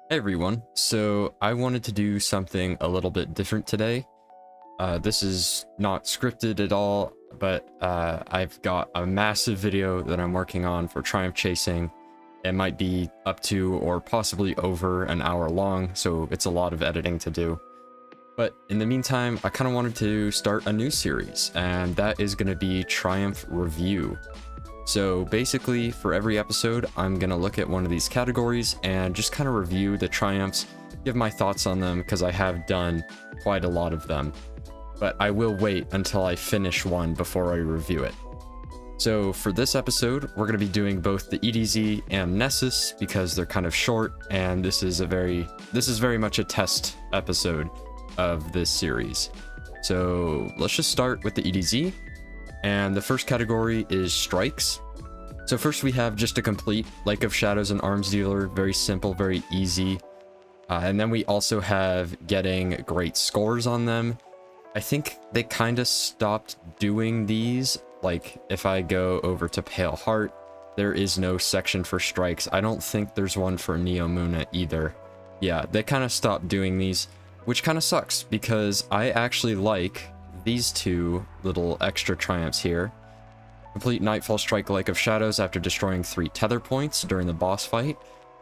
Hey everyone, so I wanted to do something a little bit different today. This is not scripted at all, but I've got a massive video that I'm working on for Triumph Chasing. It might be up to or possibly over an hour long, so it's a lot of editing to do. But in the meantime, I kind of wanted to start a new series, and that is going to be Triumph Review. So basically, for every episode, I'm going to look at one of these categories and just kind of review the triumphs, give my thoughts on them, because I have done quite a lot of them. But I will wait until I finish one before I review it. So for this episode, we're going to be doing both the EDZ and Nessus, because they're kind of short, and this is very much a test episode of this series. So let's just start with the EDZ. And the first category is strikes. So first we have just a complete Lake of Shadows and Arms Dealer, very simple, very easy. And then we also have getting great scores on them. I think they kind of stopped doing these. Like if I go over to Pale Heart, there is no section for strikes. I don't think there's one for Neomuna either. Yeah, they kind of stopped doing these, which kind of sucks because I actually like these two little extra triumphs here. Complete Nightfall Strike Lake of Shadows after destroying 3 tether points during the boss fight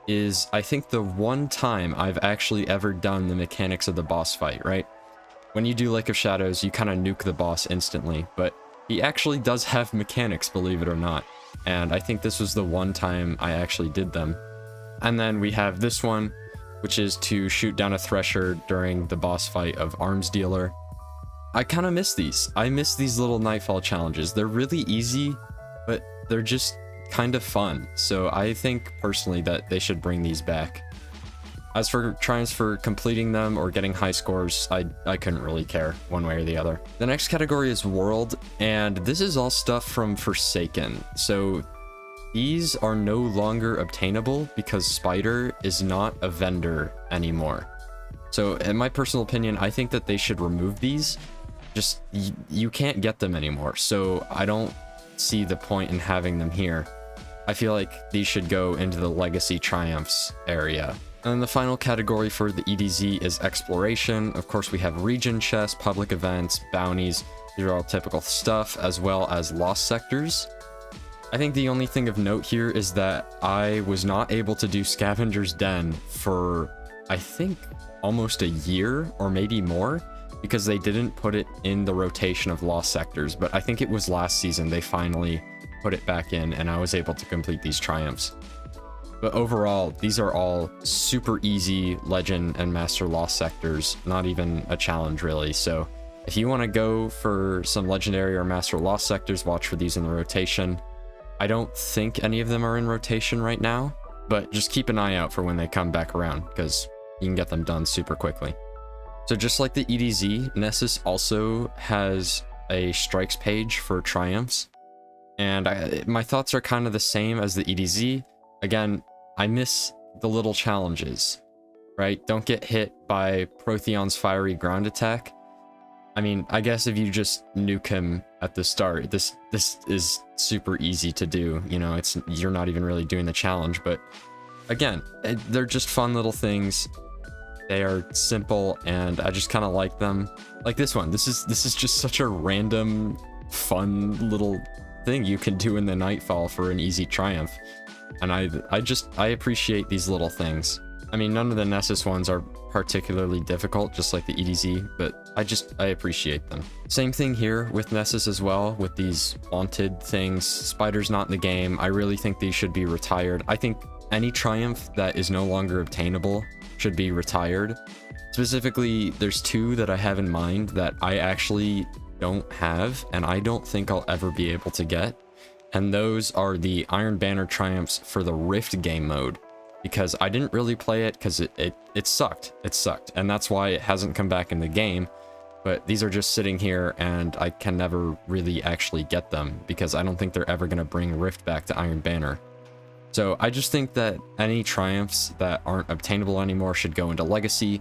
is, I think, the one time I've actually ever done the mechanics of the boss fight, right? When you do Lake of Shadows, you kind of nuke the boss instantly, but he actually does have mechanics, believe it or not. And I think this was the one time I actually did them. And then we have this one, which is to shoot down a Thresher during the boss fight of Arms Dealer. I kind of miss these. I miss these little Nightfall challenges. They're really easy, but they're just kind of fun. So I think personally that they should bring these back. As for triumphs for completing them or getting high scores, I couldn't really care one way or the other. The next category is World, and this is all stuff from Forsaken. So these are no longer obtainable because Spider is not a vendor anymore. So in my personal opinion, I think that they should remove these. Just, you can't get them anymore, so I don't see the point in having them here. I feel like these should go into the Legacy Triumphs area. And then the final category for the EDZ is Exploration. Of course, we have region chests, public events, bounties. These are all typical stuff, as well as lost sectors. I think the only thing of note here is that I was not able to do Scavenger's Den for, I think, almost a year or maybe more, because they didn't put it in the rotation of lost sectors. But I think it was last season they finally put it back in and I was able to complete these triumphs. But overall, these are all super easy legend and master lost sectors, not even a challenge really. So if you want to go for some legendary or master lost sectors, watch for these in the rotation. I don't think any of them are in rotation right now, but just keep an eye out for when they come back around, because you can get them done super quickly. So just like the EDZ, Nessus also has a strikes page for triumphs. And my thoughts are kind of the same as the EDZ. Again, I miss the little challenges, right? Don't get hit by Protheon's fiery ground attack. I mean, I guess if you just nuke him at the start, this is super easy to do. You know, you're not even really doing the challenge, but again, they're just fun little things. They are simple, and I just kind of like them. Like this one. This is just such a random, fun little thing you can do in the Nightfall for an easy triumph. And I appreciate these little things. I mean, none of the Nessus ones are particularly difficult, just like the EDZ, but I appreciate them. Same thing here with Nessus as well, with these wanted things. Spider's not in the game. I really think these should be retired. I think any triumph that is no longer obtainable should be retired. Specifically, there's 2 that I have in mind that I actually don't have, and I don't think I'll ever be able to get. And those are the Iron Banner triumphs for the Rift game mode, because I didn't really play it because it sucked. It sucked, and that's why it hasn't come back in the game. But these are just sitting here, and I can never really actually get them because I don't think they're ever going to bring Rift back to Iron Banner. So I just think that any triumphs that aren't obtainable anymore should go into Legacy.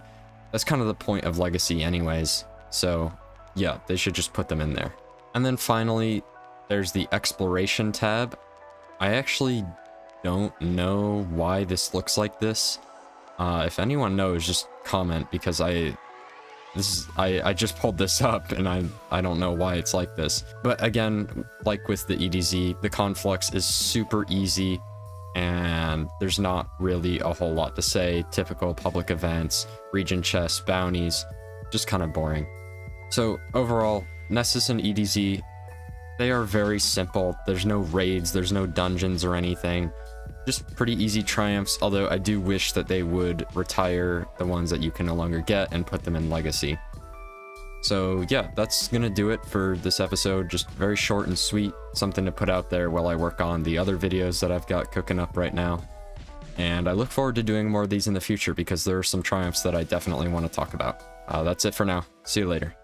That's kind of the point of Legacy anyways. So yeah, they should just put them in there. And then finally, there's the Exploration tab. I actually don't know why this looks like this. If anyone knows, just comment, because I just pulled this up and I don't know why it's like this. But again, like with the EDZ, the conflux is super easy and there's not really a whole lot to say. Typical public events, region chests, bounties, just kind of boring. So overall, Nessus and EDZ, they are very simple. There's no raids, there's no dungeons or anything. Just pretty easy triumphs, although I do wish that they would retire the ones that you can no longer get and put them in Legacy. So yeah, that's gonna do it for this episode. Just very short and sweet, something to put out there while I work on the other videos that I've got cooking up right now. And I look forward to doing more of these in the future because there are some triumphs that I definitely want to talk about. That's it for now. See you later.